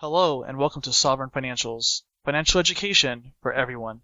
Hello and welcome to Sovereign Financials, financial education for everyone.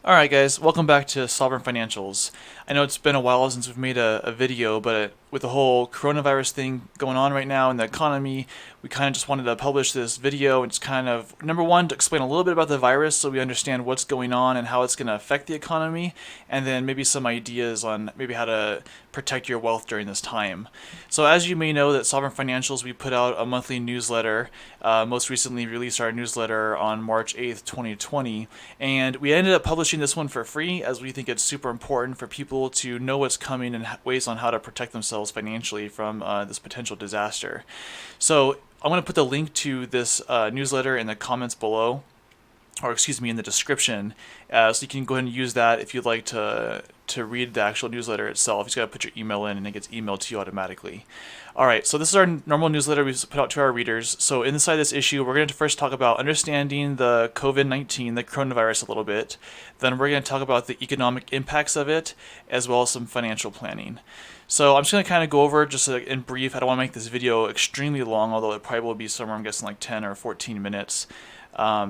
Alright guys, welcome back to Sovereign Financials. I know it's been a while since we've made a video, but with the whole coronavirus thing going on right now in the economy, we kind of just wanted to publish this video and just kind of, number one, to explain a little bit about the virus so we understand what's going on and how it's going to affect the economy, and then maybe some ideas on maybe how to protect your wealth during this time. So as you may know, that Sovereign Financials, we put out a monthly newsletter. Most recently released our newsletter on March 8th, 2020, and we ended up publishing this one for free as we think it's super important for people to know what's coming and ways on how to protect themselves financially from this potential disaster. So I'm going to put the link to this newsletter in the comments below, or excuse me, in the description, so you can go ahead and use that if you'd like to read the actual newsletter itself. You just got to put your email in and it gets emailed to you automatically. Alright, so this is our normal newsletter we put out to our readers. So inside this issue, we're going to first talk about understanding the COVID-19, the coronavirus, a little bit. Then we're going to talk about the economic impacts of it, as well as some financial planning. So I'm just going to kind of go over just in brief. I don't want to make this video extremely long, although it probably will be somewhere, I'm guessing, like 10 or 14 minutes.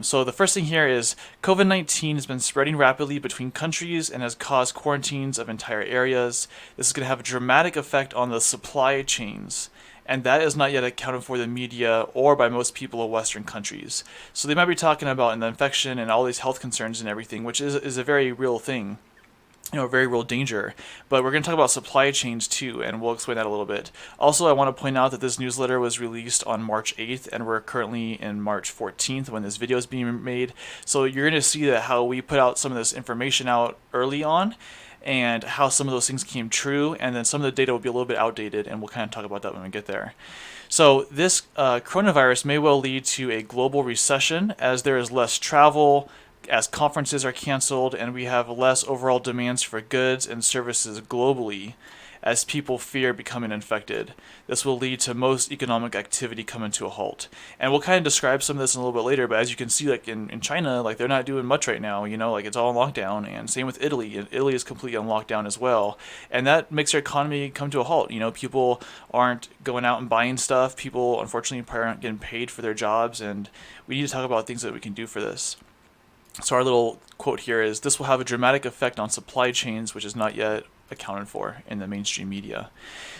So the first thing here is COVID-19 has been spreading rapidly between countries and has caused quarantines of entire areas. This is going to have a dramatic effect on the supply chains, and that is not yet accounted for the media or by most people of Western countries. So they might be talking about in the infection and all these health concerns and everything, which is a very real thing. Very real danger. But we're going to talk about supply chains too, and we'll explain that a little bit. Also, I want to point out that this newsletter was released on March 8th, and we're currently in March 14th when this video is being made. So you're going to see that how we put out some of this information out early on, and how some of those things came true, and then some of the data will be a little bit outdated, and we'll kind of talk about that when we get there. So this coronavirus may well lead to a global recession as there is less travel, as conferences are canceled, and we have less overall demands for goods and services globally as people fear becoming infected. This will lead to most economic activity coming to a halt. And we'll kind of describe some of this in a little bit later, but as you can see, like in China, like they're not doing much right now, like it's all on lockdown, and same with Italy. Italy is completely on lockdown as well. And that makes their economy come to a halt. People aren't going out and buying stuff. People, unfortunately, probably aren't getting paid for their jobs, and we need to talk about things that we can do for this. So our little quote here is, this will have a dramatic effect on supply chains, which is not yet accounted for in the mainstream media.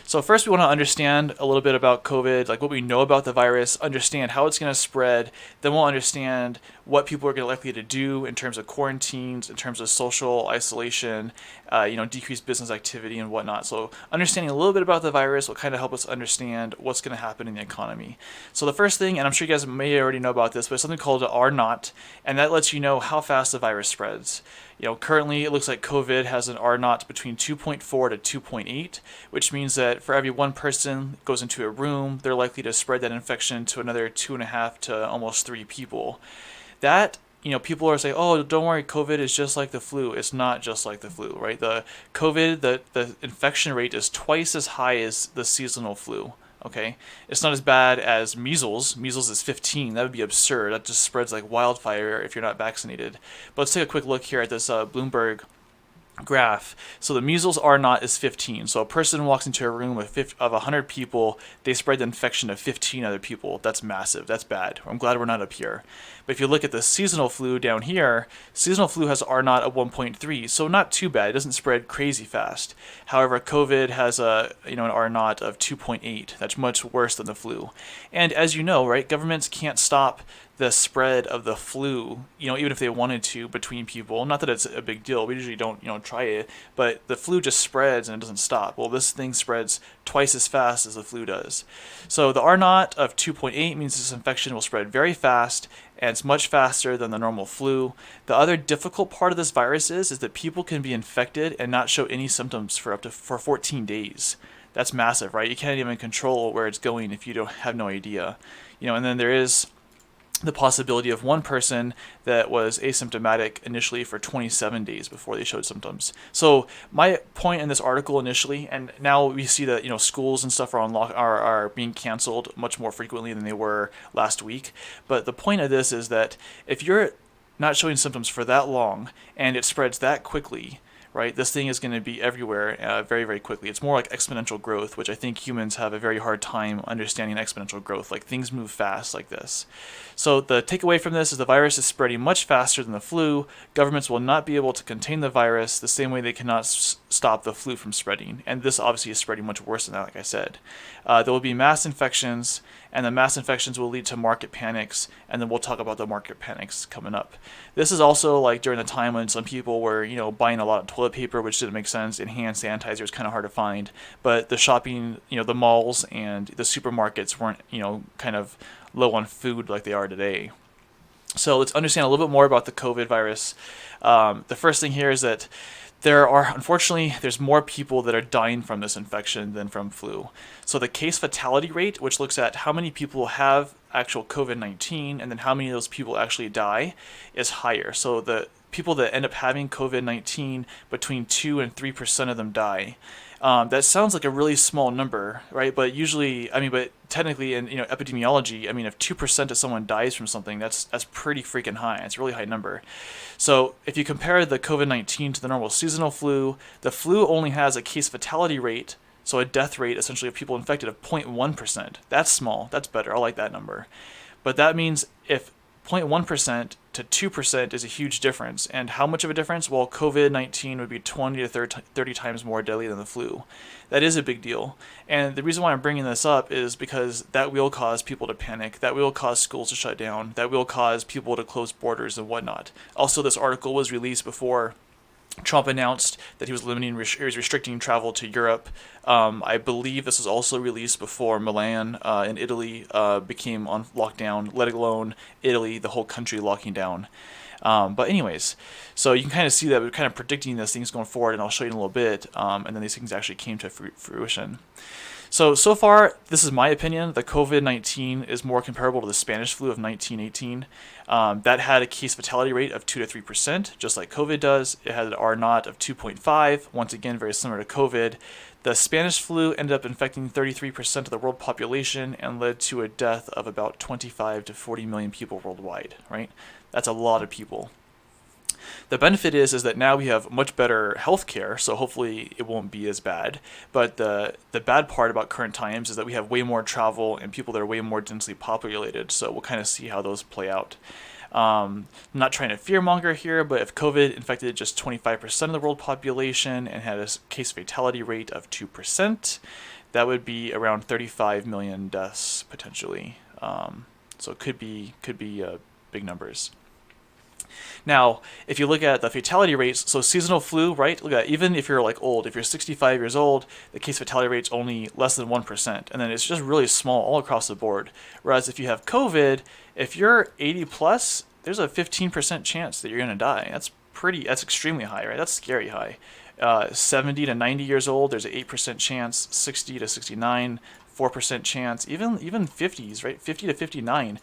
So first we want to understand a little bit about COVID, like what we know about the virus, understand how it's going to spread. Then we'll understand what people are going to likely to do in terms of quarantines, in terms of social isolation, decreased business activity and whatnot. So understanding a little bit about the virus will kind of help us understand what's going to happen in the economy. So the first thing, and I'm sure you guys may already know about this, but it's something called R naught, and that lets you know how fast the virus spreads. Currently it looks like COVID has an R naught between 2.4 to 2.8, which means that for every one person goes into a room, they're likely to spread that infection to another 2.5 to almost 3 people. That, people are saying, oh, don't worry, COVID is just like the flu. It's not just like the flu, right? The COVID, the infection rate is twice as high as the seasonal flu. Okay, it's not as bad as measles. Measles is 15. That would be absurd. That just spreads like wildfire if you're not vaccinated. But let's take a quick look here at this Bloomberg graph. So the measles R naught is 15. So a person walks into a room of 100 people, they spread the infection to 15 other people. That's massive. That's bad. I'm glad we're not up here. But if you look at the seasonal flu down here, seasonal flu has R naught of 1.3, so not too bad. It doesn't spread crazy fast. However, COVID has an R naught of 2.8. That's much worse than the flu. And as you know, right, governments can't stop the spread of the flu, even if they wanted to, between people. Not that it's a big deal. We usually don't, try it, but the flu just spreads and it doesn't stop. Well, this thing spreads twice as fast as the flu does. So the R naught of 2.8 means this infection will spread very fast, and it's much faster than the normal flu. The other difficult part of this virus is that people can be infected and not show any symptoms for 14 days. That's massive, right? You can't even control where it's going if you don't have no idea. And then there is the possibility of one person that was asymptomatic initially for 27 days before they showed symptoms. So my point in this article initially, and now we see that schools and stuff are being canceled much more frequently than they were last week. But the point of this is that if you're not showing symptoms for that long and it spreads that quickly, right? This thing is going to be everywhere very, very quickly. It's more like exponential growth, which I think humans have a very hard time understanding exponential growth. Like things move fast like this. So the takeaway from this is the virus is spreading much faster than the flu. Governments will not be able to contain the virus the same way they cannot stop the flu from spreading. And this obviously is spreading much worse than that, like I said. There will be mass infections, and the mass infections will lead to market panics, and then we'll talk about the market panics coming up. This is also like during the time when some people were, buying a lot of toilet paper, which didn't make sense, and hand sanitizer is kind of hard to find. But the shopping, the malls and the supermarkets weren't, kind of low on food like they are today. So let's understand a little bit more about the COVID virus. The first thing here is that unfortunately, there's more people that are dying from this infection than from flu. So the case fatality rate, which looks at how many people have actual COVID-19 and then how many of those people actually die, is higher. So the people that end up having COVID-19, between 2 and 3% of them die. That sounds like a really small number, right? But usually, but technically in epidemiology, if 2% of someone dies from something, that's pretty freaking high. It's a really high number. So if you compare the COVID-19 to the normal seasonal flu, the flu only has a case fatality rate, so a death rate essentially of people infected of 0.1%. That's small. That's better. I like that number. But that means if 0.1% to 2% is a huge difference. And how much of a difference? Well, COVID-19 would be 20 to 30 times more deadly than the flu. That is a big deal. And the reason why I'm bringing this up is because that will cause people to panic. That will cause schools to shut down. That will cause people to close borders and whatnot. Also, this article was released before Trump announced that he was restricting travel to Europe. I believe this was also released before Milan in Italy became on lockdown, let alone Italy, the whole country locking down. But anyways, so you can kind of see that we're kind of predicting these things going forward, and I'll show you in a little bit, and then these things actually came to fruition. So far, this is my opinion, the COVID-19 is more comparable to the Spanish flu of 1918. That had a case fatality rate of 2 to 3%, just like COVID does. It had an R0 of 2.5, once again, very similar to COVID. The Spanish flu ended up infecting 33% of the world population and led to a death of about 25 to 40 million people worldwide, right? That's a lot of people. The benefit is that now we have much better healthcare, so hopefully it won't be as bad. But the bad part about current times is that we have way more travel and people that are way more densely populated, so we'll kind of see how those play out. I'm not trying to fearmonger here, but if COVID infected just 25% of the world population and had a case fatality rate of 2%, that would be around 35 million deaths potentially. So it could be big numbers. Now, if you look at the fatality rates, so seasonal flu, right? Look at, even if you're like old, if you're 65 years old, the case fatality rate's only less than 1%, and then it's just really small all across the board. Whereas if you have COVID, if you're 80 plus, there's a 15% chance that you're going to die. That's extremely high, right? That's scary high. 70 to 90 years old, there's an 8% chance. 60 to 69, 4% chance, even 50s, right? 50 to 59.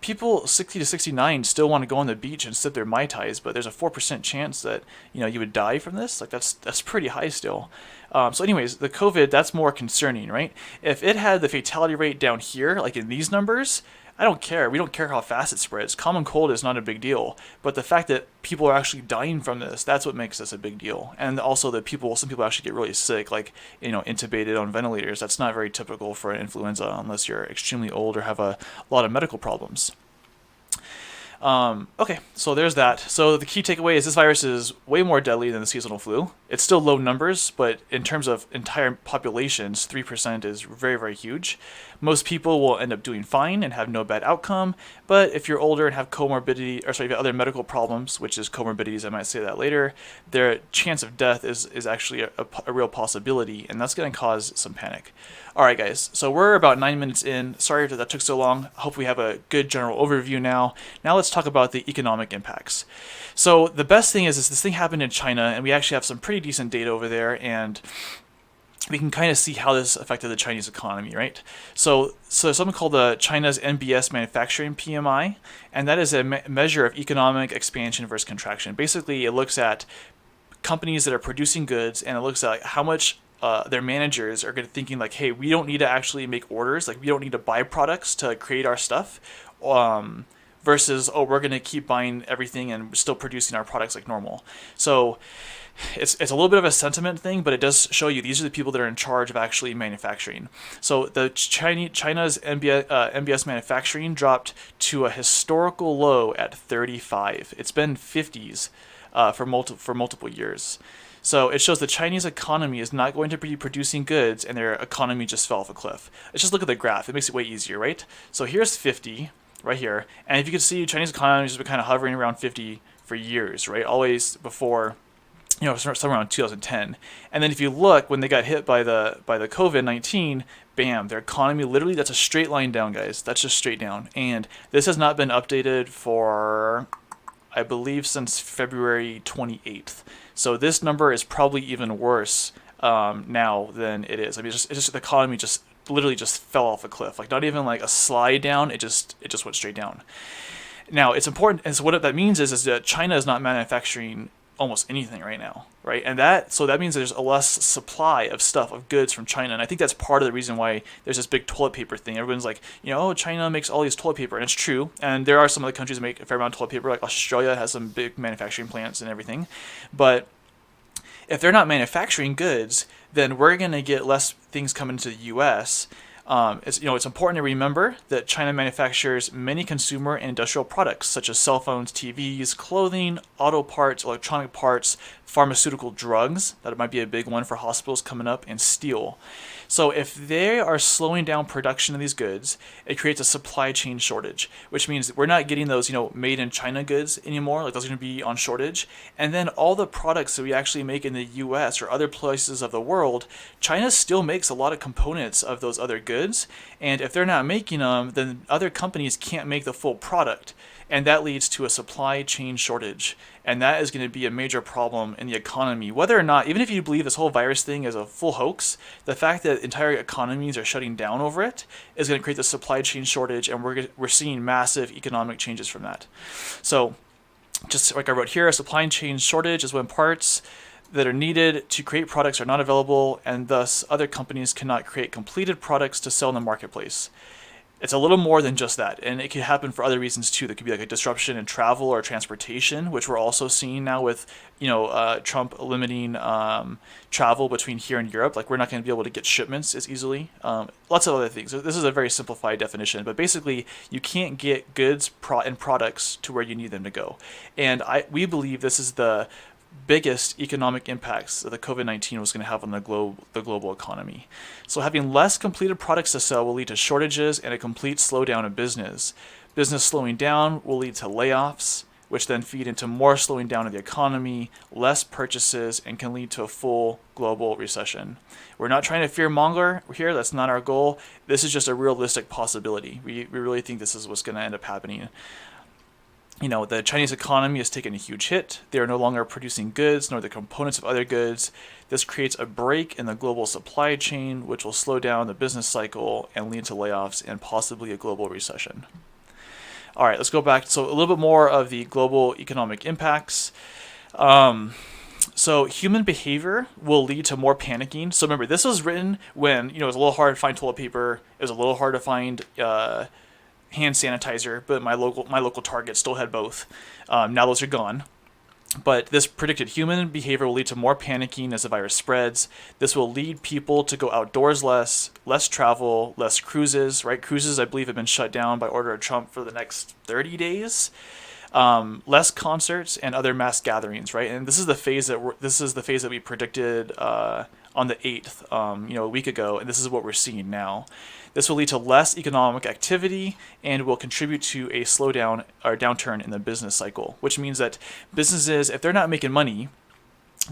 People 60 to 69 still want to go on the beach and sip their Mai Tais, but there's a 4% chance that you would die from this. Like that's pretty high still. So anyways, the COVID, that's more concerning, right? If it had the fatality rate down here, like in these numbers, I don't care. We don't care how fast it spreads. Common cold is not a big deal. But the fact that people are actually dying from this, that's what makes this a big deal. And also that some people actually get really sick, like, intubated on ventilators. That's not very typical for an influenza unless you're extremely old or have a lot of medical problems. Okay, so there's that. So the key takeaway is this virus is way more deadly than the seasonal flu. It's still low numbers, but in terms of entire populations, 3% is very, very huge. Most people will end up doing fine and have no bad outcome, but if you're older and have if you have other medical problems, which is comorbidities, I might say that later, their chance of death is actually a real possibility, and that's going to cause some panic. All right, guys, so we're about 9 minutes in. Sorry that took so long. I hope we have a good general overview now. Now let's talk about the economic impacts. So the best thing is this thing happened in China, and we actually have some pretty decent data over there, and we can kind of see how this affected the Chinese economy, right? So something called the China's NBS manufacturing PMI, and that is a measure of economic expansion versus contraction. Basically, it looks at companies that are producing goods, and it looks at how much their managers are thinking like, hey, we don't need to actually make orders, like we don't need to buy products to create our stuff, versus, oh, we're going to keep buying everything and still producing our products like normal. So it's a little bit of a sentiment thing, but it does show you these are the people that are in charge of actually manufacturing. So the China's MBS manufacturing dropped to a historical low at 35. It's been 50s for multiple years. So it shows the Chinese economy is not going to be producing goods, and their economy just fell off a cliff. Let's just look at the graph. It makes it way easier, right? So here's 50 right here, and if you can see, Chinese economy has been kind of hovering around 50 for years, right? Always before, somewhere around 2010. And then if you look, when they got hit by the COVID-19, bam, their economy literally, that's a straight line down, guys. That's just straight down. And this has not been updated for, I believe, since February 28th. So this number is probably even worse now than it is. I mean, it's just the economy just literally just fell off a cliff. Like, not even like a slide down. It just went straight down. Now it's important, and so what that means is that China is not manufacturing almost anything right now, right? And that means there's a less supply of stuff, of goods from China. And I think that's part of the reason why there's this big toilet paper thing. Everyone's like, oh, China makes all these toilet paper, and it's true. And there are some other countries that make a fair amount of toilet paper, like Australia has some big manufacturing plants and everything. But if they're not manufacturing goods, then we're going to get less things coming to the U.S. It's important to remember that China manufactures many consumer and industrial products, such as cell phones, TVs, clothing, auto parts, electronic parts, pharmaceutical drugs, that might be a big one for hospitals coming up, and steel. So if they are slowing down production of these goods, it creates a supply chain shortage, which means we're not getting those, made in China goods anymore. Like, those are going to be on shortage. And then all the products that we actually make in the US or other places of the world, China still makes a lot of components of those other goods. And if they're not making them, then other companies can't make the full product. And that leads to a supply chain shortage. And that is going to be a major problem in the economy. Whether or not, even if you believe this whole virus thing is a full hoax, the fact that entire economies are shutting down over it is going to create the supply chain shortage, and we're seeing massive economic changes from that. So, just like I wrote here, a supply chain shortage is when parts that are needed to create products are not available, and thus other companies cannot create completed products to sell in the marketplace. It's a little more than just that, and it could happen for other reasons too. There could be like a disruption in travel or transportation, which we're also seeing now with, Trump limiting travel between here and Europe. Like, we're not going to be able to get shipments as easily. Lots of other things. This is a very simplified definition, but basically, you can't get goods and products to where you need them to go. And we believe this is the biggest economic impacts that the COVID-19 was going to have on the global economy. So having less completed products to sell will lead to shortages and a complete slowdown of business. Business slowing down will lead to layoffs, which then feed into more slowing down of the economy, less purchases, and can lead to a full global recession. We're not trying to fearmonger here. That's not our goal. This is just a realistic possibility. We really think this is what's going to end up happening. The Chinese economy has taken a huge hit. They are no longer producing goods nor the components of other goods. This creates a break in the global supply chain, which will slow down the business cycle and lead to layoffs and possibly a global recession. All right, let's go back. So a little bit more of the global economic impacts. So human behavior will lead to more panicking. So remember, this was written when, it was a little hard to find toilet paper. It was a little hard to find hand sanitizer, but my local Target still had both. Now those are gone. But this predicted human behavior will lead to more panicking as the virus spreads. This will lead people to go outdoors less travel, less cruises, right? Cruises, I believe, have been shut down by order of Trump for the next 30 days. Less concerts and other mass gatherings, right? And this is the phase that we predicted on the 8th, a week ago, and this is what we're seeing now. This will lead to less economic activity and will contribute to a slowdown or downturn in the business cycle, which means that businesses, if they're not making money,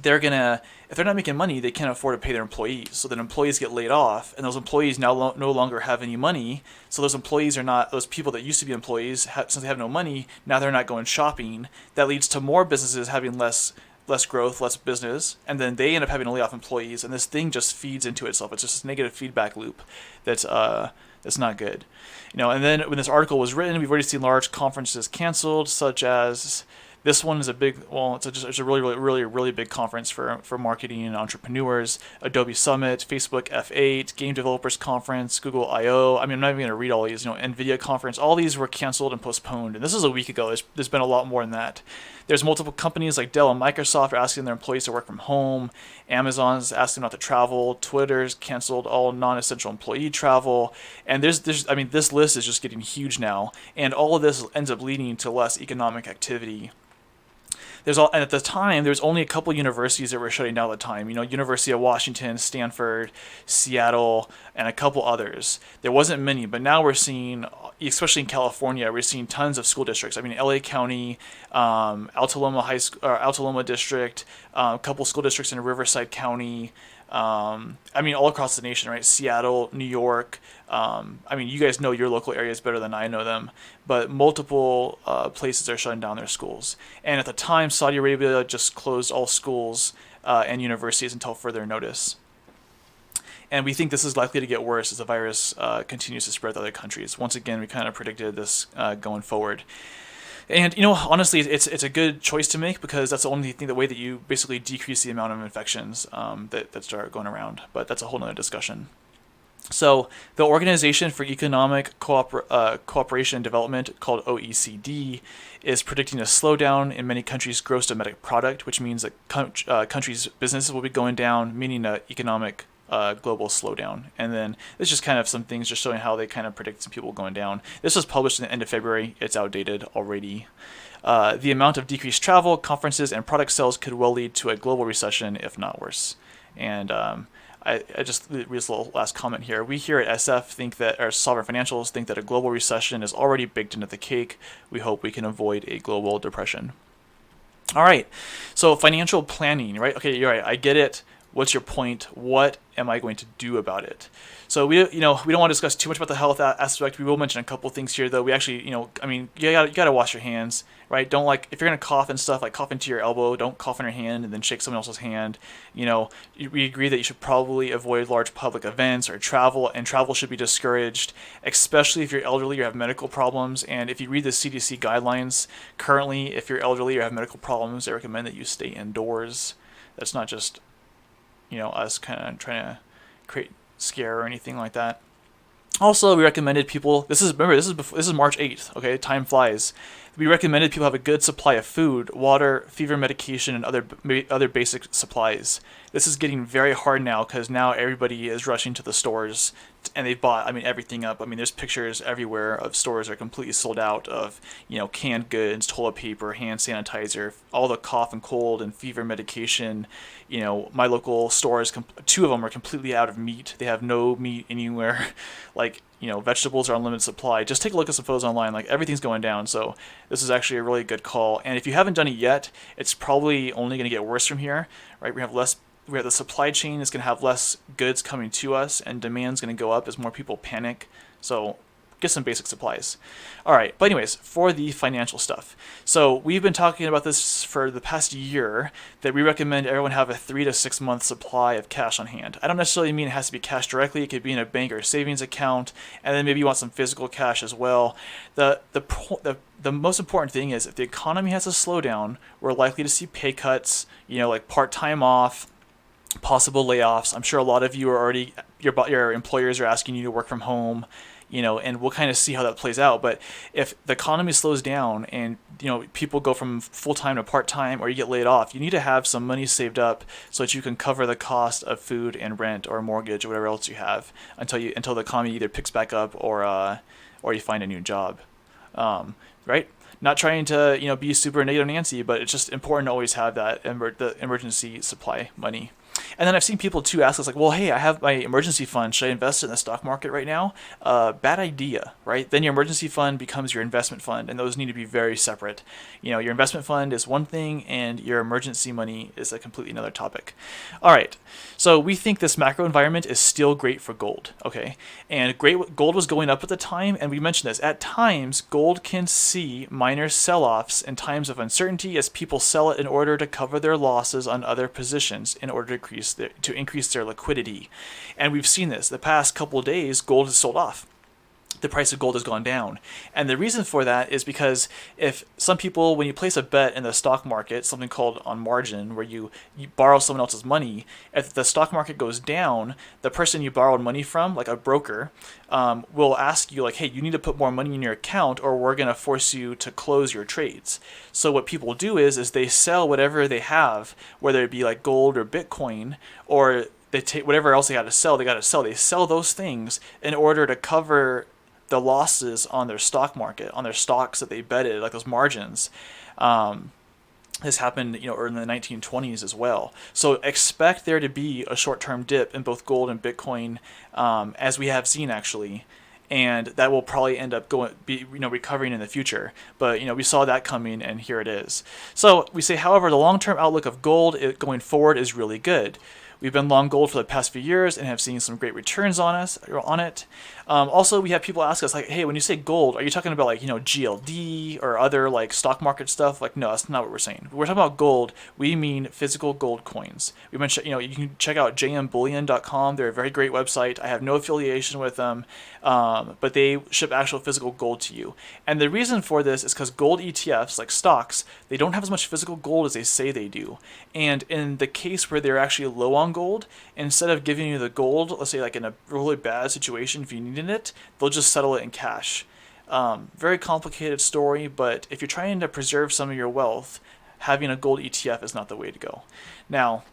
they can't afford to pay their employees. So then employees get laid off, and those employees now no longer have any money. So those people that used to be employees, since they have no money, now they're not going shopping. That leads to more businesses having less growth, less business, and then they end up having to lay off employees, and this thing just feeds into itself. It's just a negative feedback loop that's not good. And then when this article was written, we've already seen large conferences canceled, such as This one is a big, well, it's a really big conference for marketing and entrepreneurs. Adobe Summit, Facebook F8, Game Developers Conference, Google I/O. I mean, I'm not even going to read all these. NVIDIA Conference. All these were canceled and postponed. And this is a week ago. There's been a lot more than that. There's multiple companies like Dell and Microsoft are asking their employees to work from home. Amazon's asking not to travel. Twitter's canceled all non-essential employee travel. And I mean, this list is just getting huge now. And all of this ends up leading to less economic activity. And at the time, there was only a couple universities that were shutting down at the time. University of Washington, Stanford, Seattle, and a couple others. There wasn't many, but now we're seeing, especially in California, we're seeing tons of school districts. I mean, LA County, Altaloma District, a couple school districts in Riverside County. I mean, all across the nation, right? Seattle, New York. I mean, you guys know your local areas better than I know them, but multiple places are shutting down their schools. And at the time, Saudi Arabia just closed all schools and universities until further notice. And we think this is likely to get worse as the virus continues to spread to other countries. Once again, we kind of predicted this going forward. And honestly, it's a good choice to make because that's the only way that you basically decrease the amount of infections that start going around. But that's a whole nother discussion. So the Organization for Economic Cooperation and Development, called OECD, is predicting a slowdown in many countries' gross domestic product, which means that countries' businesses will be going down, meaning an economic global slowdown. And then it's just kind of some things just showing how they kind of predict some people going down. This was published in the end of February. It's outdated already. The amount of decreased travel, conferences, and product sales could well lead to a global recession, if not worse. And I just read this little last comment here. We here at SF think that, or Sovereign Financials think that a global recession is already baked into the cake. We hope we can avoid a global depression. All right, so financial planning, right? Okay, you're right. I get it. What's your point? What am I going to do about it? So we don't want to discuss too much about the health aspect. We will mention a couple things here, though. We actually, I mean, you gotta wash your hands, right? Don't if you're gonna cough and stuff, cough into your elbow. Don't cough in your hand and then shake someone else's hand. We agree that you should probably avoid large public events or travel, and travel should be discouraged, especially if you're elderly or have medical problems. And if you read the CDC guidelines, currently, if you're elderly or have medical problems, they recommend that you stay indoors. That's not just us kind of trying to create scare or anything like that. Also, we recommended people. This is March 8th. Okay, time flies. We recommended people have a good supply of food, water, fever medication, and other basic supplies. This is getting very hard now because now everybody is rushing to the stores and they've bought, everything up. There's pictures everywhere of stores that are completely sold out of, canned goods, toilet paper, hand sanitizer, all the cough and cold and fever medication. My local stores, two of them are completely out of meat. They have no meat anywhere. Vegetables are unlimited supply. Just take a look at some photos online. Everything's going down. So this is actually a really good call. And if you haven't done it yet, it's probably only going to get worse from here, right? We have the supply chain is going to have less goods coming to us, and demand's going to go up as more people panic. So get some basic supplies. All right, but anyways, for the financial stuff. So we've been talking about this for the past year, that we recommend everyone have a 3 to 6 month supply of cash on hand. I don't necessarily mean it has to be cash directly. It could be in a bank or savings account, and then maybe you want some physical cash as well. The most important thing is if the economy has a slowdown, we're likely to see pay cuts, like part-time off, possible layoffs. I'm sure a lot of you are already, your employers are asking you to work from home, and we'll kind of see how that plays out. But if the economy slows down and, people go from full-time to part-time, or you get laid off, you need to have some money saved up so that you can cover the cost of food and rent or mortgage or whatever else you have until the economy either picks back up or you find a new job. Right? Not trying to, be super negative Nancy, but it's just important to always have that the emergency supply money. And then I've seen people too ask us well, hey, I have my emergency fund. Should I invest in the stock market right now? Bad idea, right? Then your emergency fund becomes your investment fund, and those need to be very separate. Your investment fund is one thing, and your emergency money is a completely another topic. All right, so we think this macro environment is still great for gold, okay? And gold was going up at the time, and we mentioned this. At times, gold can see minor sell-offs in times of uncertainty as people sell it in order to cover their losses on other positions in order to increase their liquidity. And we've seen this. The past couple of days, gold has sold off. the price of gold has gone down. And the reason for that is because if some people, when you place a bet in the stock market, something called on margin, where you borrow someone else's money, if the stock market goes down, the person you borrowed money from, like a broker, will ask you like, hey, you need to put more money in your account or we're going to force you to close your trades. So what people do is they sell whatever they have, whether it be like gold or Bitcoin, or they take whatever else they got to sell, They sell those things in order to cover the losses on their stock market, on their stocks that they betted, like those margins. This happened, in the 1920s as well. So expect there to be a short-term dip in both gold and Bitcoin, as we have seen actually, and that will probably end up recovering in the future. But we saw that coming, and here it is. So we say, however, the long-term outlook of gold going forward is really good. We've been long gold for the past few years and have seen some great returns on it. Also, we have people ask us like, hey, when you say gold, are you talking about like, GLD or other like stock market stuff? Like, no, that's not what we're saying. When we're talking about gold, we mean physical gold coins. We mentioned, you can check out jmbullion.com. They're a very great website. I have no affiliation with them, but they ship actual physical gold to you. And the reason for this is because gold ETFs, like stocks, they don't have as much physical gold as they say they do. And in the case where they're actually low on gold, instead of giving you the gold, let's say like in a really bad situation, if you needed it, they'll just settle it in cash. Very complicated story, but if you're trying to preserve some of your wealth, having a gold ETF is not the way to go. Now,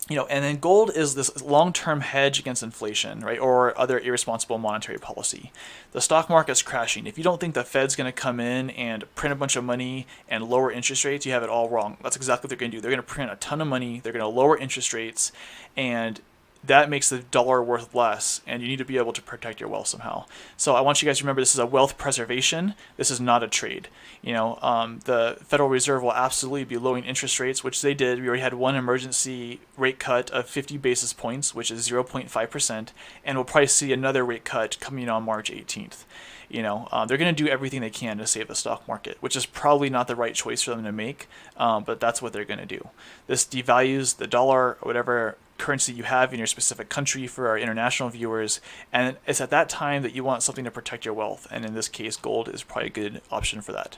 and then gold is this long-term hedge against inflation, right, or other irresponsible monetary policy. The stock market's crashing. If you don't think the Fed's going to come in and print a bunch of money and lower interest rates, you have it all wrong. That's exactly what they're going to do. They're going to print a ton of money. They're going to lower interest rates, and that makes the dollar worth less, and you need to be able to protect your wealth somehow. So I want you guys to remember this is a wealth preservation. This is not a trade. The Federal Reserve will absolutely be lowering interest rates, which they did. We already had one emergency rate cut of 50 basis points, which is 0.5%, and we'll probably see another rate cut coming on March 18th. They're going to do everything they can to save the stock market, which is probably not the right choice for them to make, but that's what they're going to do. This devalues the dollar, or whatever currency you have in your specific country for our international viewers, and it's at that time that you want something to protect your wealth, and in this case, gold is probably a good option for that.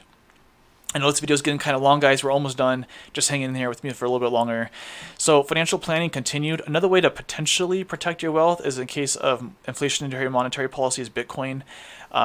I know this video is getting kind of long, guys. We're almost done. Just hang in here with me for a little bit longer. So financial planning continued. Another way to potentially protect your wealth is in case of inflationary monetary policy is Bitcoin.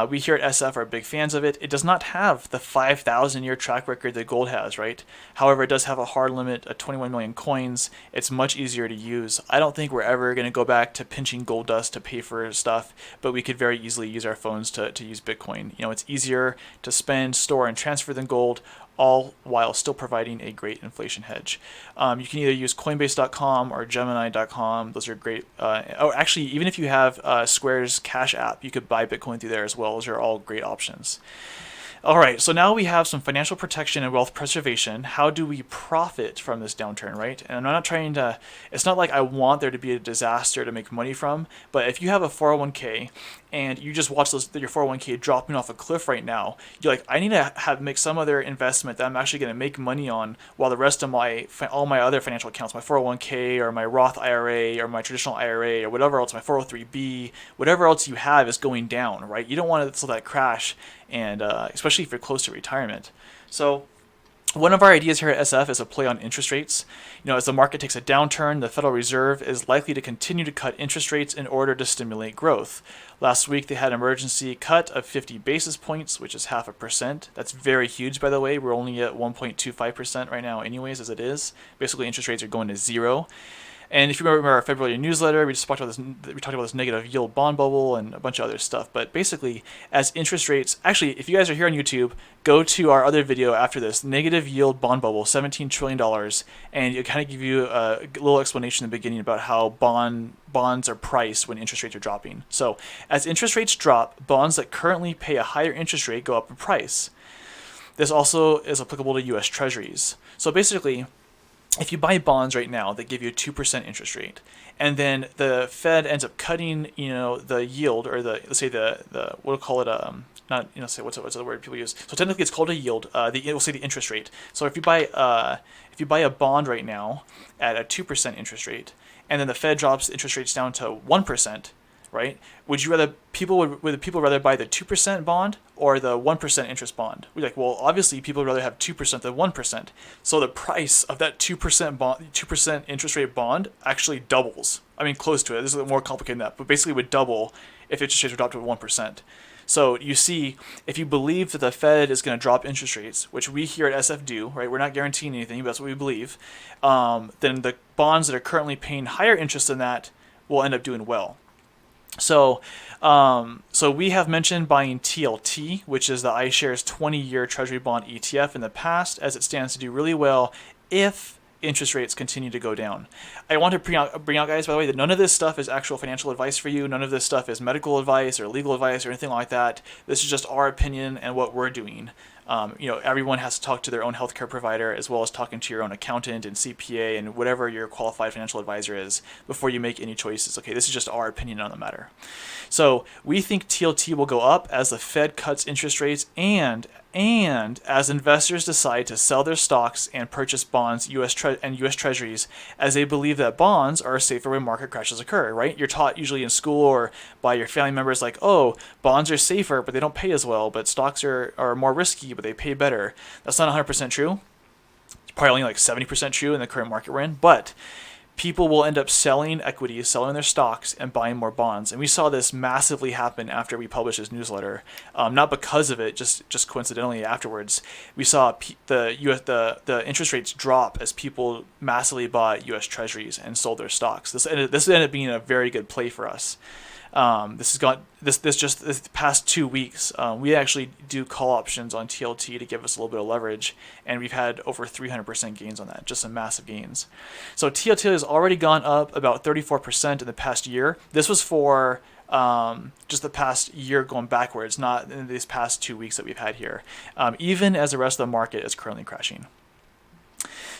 We here at SF are big fans of it. It does not have the 5,000-year track record that gold has, right? However, it does have a hard limit of 21 million coins. It's much easier to use. I don't think we're ever going to go back to pinching gold dust to pay for stuff, but we could very easily use our phones to use Bitcoin. It's easier to spend, store, and transfer than gold, all while still providing a great inflation hedge. You can either use Coinbase.com or Gemini.com. Those are great. Actually, even if you have Square's Cash app, you could buy Bitcoin through there as well. Those are all great options. All right, so now we have some financial protection and wealth preservation. How do we profit from this downturn, right? And I'm not trying to, it's not like I want there to be a disaster to make money from, but if you have a 401k and you just watch your 401k dropping off a cliff right now, you're like, I need to make some other investment that I'm actually going to make money on while the rest of all my other financial accounts, my 401k or my Roth IRA or my traditional IRA or whatever else, my 403b, whatever else you have is going down, right? You don't want to let that crash, and especially if you're close to retirement. So one of our ideas here at SF is a play on interest rates. As the market takes a downturn, the Federal Reserve is likely to continue to cut interest rates in order to stimulate growth. Last week, they had an emergency cut of 50 basis points, which is 0.5%. That's very huge, by the way. We're only at 1.25% right now anyways, as it is. Basically, interest rates are going to zero. And if you remember our February newsletter, we talked about this negative yield bond bubble and a bunch of other stuff. But basically, as interest rates, actually, if you guys are here on YouTube, go to our other video after this, negative yield bond bubble, $17 trillion, and it kind of give you a little explanation in the beginning about how bonds are priced when interest rates are dropping. So as interest rates drop, bonds that currently pay a higher interest rate go up in price. This also is applicable to U.S. Treasuries. So basically, if you buy bonds right now that give you a 2% interest rate, and then the Fed ends up cutting, the yield, or let's say the we'll call it not say what's the word people use. So technically it's called a yield. We'll say the interest rate. So if you buy a bond right now at a 2% interest rate, and then the Fed drops interest rates down to 1%, right? Would people rather buy the 2% bond or the 1% interest bond? We're like, well, obviously people would rather have 2% than 1%. So the price of that 2% bond, 2% interest rate bond actually doubles. I mean, close to it. This is a little more complicated than that, but basically would double if interest rates were dropped to 1%. So you see, if you believe that the Fed is going to drop interest rates, which we here at SF do, right? We're not guaranteeing anything, but that's what we believe. Then the bonds that are currently paying higher interest than that will end up doing well. So, so we have mentioned buying TLT, which is the iShares 20-year Treasury bond ETF in the past, as it stands to do really well if interest rates continue to go down. I want to bring out, guys, by the way, that none of this stuff is actual financial advice for you. None of this stuff is medical advice or legal advice or anything like that. This is just our opinion and what we're doing. Everyone has to talk to their own healthcare provider as well as talking to your own accountant and CPA and whatever your qualified financial advisor is before you make any choices. Okay, this is just our opinion on the matter. So we think TLT will go up as the Fed cuts interest rates and as investors decide to sell their stocks and purchase bonds, U.S. Treasuries, as they believe that bonds are safer when market crashes occur, right? You're taught usually in school or by your family members like, oh, bonds are safer, but they don't pay as well, but stocks are more risky, but they pay better. That's not 100% true. It's probably only like 70% true in the current market we're in, but people will end up selling equities, selling their stocks, and buying more bonds. And we saw this massively happen after we published this newsletter. Not because of it, just coincidentally afterwards. We saw the interest rates drop as people massively bought U.S. Treasuries and sold their stocks. This ended up being a very good play for us. This past 2 weeks, we actually do call options on TLT to give us a little bit of leverage, and we've had over 300% gains on that, just some massive gains. So TLT has already gone up about 34% in the past year. This was for just the past year going backwards, not in these past 2 weeks that we've had here, even as the rest of the market is currently crashing.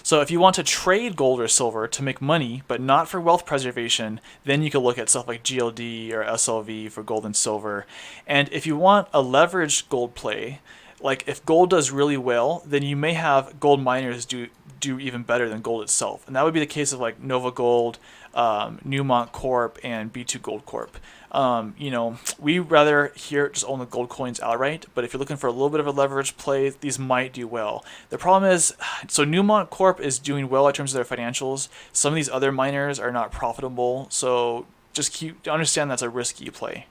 So if you want to trade gold or silver to make money, but not for wealth preservation, then you can look at stuff like GLD or SLV for gold and silver. And if you want a leveraged gold play, like if gold does really well, then you may have gold miners do even better than gold itself. And that would be the case of like Nova Gold, Newmont Corp, and B2 Gold Corp. We rather here just own the gold coins outright, but if you're looking for a little bit of a leverage play, these might do well. The problem is, so Newmont Corp is doing well in terms of their financials. Some of these other miners are not profitable, so just understand that's a risky play.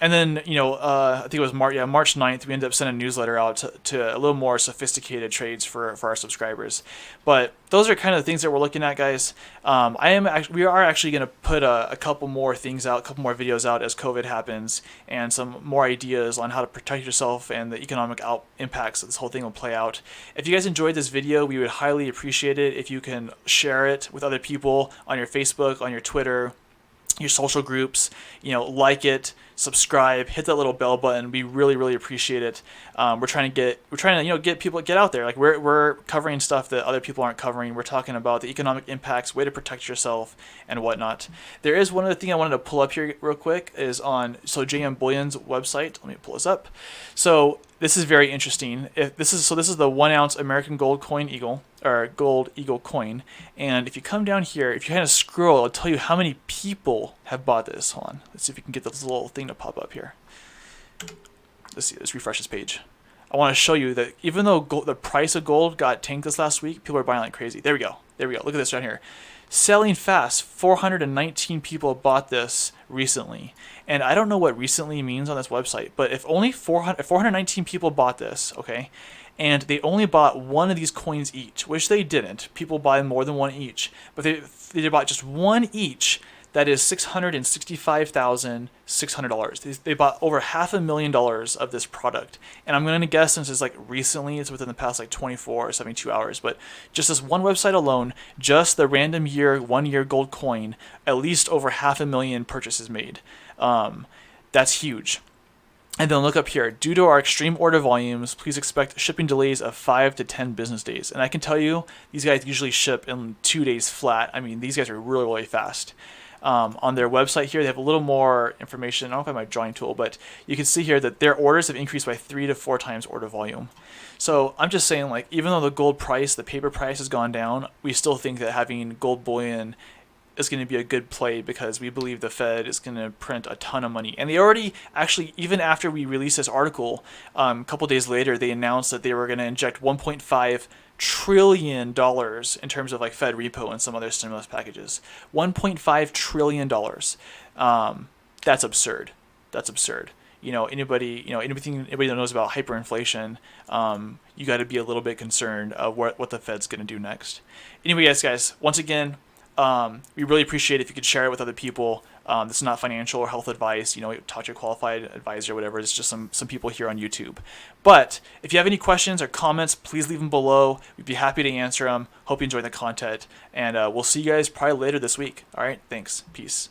And then, I think it was March 9th, we ended up sending a newsletter out to a little more sophisticated trades for our subscribers. But those are kind of the things that we're looking at, guys. We are actually going to put a couple more things out, a couple more videos out as COVID happens, and some more ideas on how to protect yourself and the economic impacts that this whole thing will play out. If you guys enjoyed this video, we would highly appreciate it if you can share it with other people on your Facebook, on your Twitter, your social groups, like it, subscribe, hit that little bell button. We really, really appreciate it. We're trying to get people get out there. Like we're covering stuff that other people aren't covering. We're talking about the economic impacts, way to protect yourself, and whatnot. There is one other thing I wanted to pull up here real quick is on JM Bullion's website. Let me pull this up. So this is very interesting. This is the 1 ounce American gold eagle coin. And if you come down here, if you kind of scroll, it'll tell you how many people have bought this. Hold on. Let's see if we can get this little thing to pop up here. Let's see. Let's refresh this page. I want to show you that even though the price of gold got tanked this last week, people are buying like crazy. There we go. Look at this right here. Selling fast. 419 people bought this recently. And I don't know what recently means on this website, but if only 419 people bought this, okay, and they only bought one of these coins each, which they didn't. People buy more than one each, but they bought just one each. That is $665,600. They bought over $500,000 of this product. And I'm going to guess, since it's like recently, it's within the past like 24 or 72 hours, but just this one website alone, just the random 1 year gold coin, at least over 500,000 purchases made. That's huge. And then look up here. Due to our extreme order volumes, please expect shipping delays of 5 to 10 business days. And I can tell you, these guys usually ship in 2 days flat. I mean, these guys are really, really fast. On their website here, they have a little more information. I don't know if I have my drawing tool, but you can see here that their orders have increased by 3 to 4 times order volume. So I'm just saying, like, even though the gold price, the paper price has gone down, we still think that having gold bullion is going to be a good play because we believe the Fed is going to print a ton of money. And they already, actually, even after we released this article, a couple days later, they announced that they were going to inject $1.5 trillion in terms of like Fed repo and some other stimulus packages. $1.5 trillion. That's absurd. That's absurd. Anything anybody that knows about hyperinflation, you got to be a little bit concerned of what the Fed's going to do next. Anyway, guys, once again, we really appreciate it if you could share it with other people. This is not financial or health advice. Talk to a qualified advisor or whatever. It's just some people here on YouTube. But if you have any questions or comments, please leave them below. We'd be happy to answer them. Hope you enjoy the content. And we'll see you guys probably later this week. All right, thanks. Peace.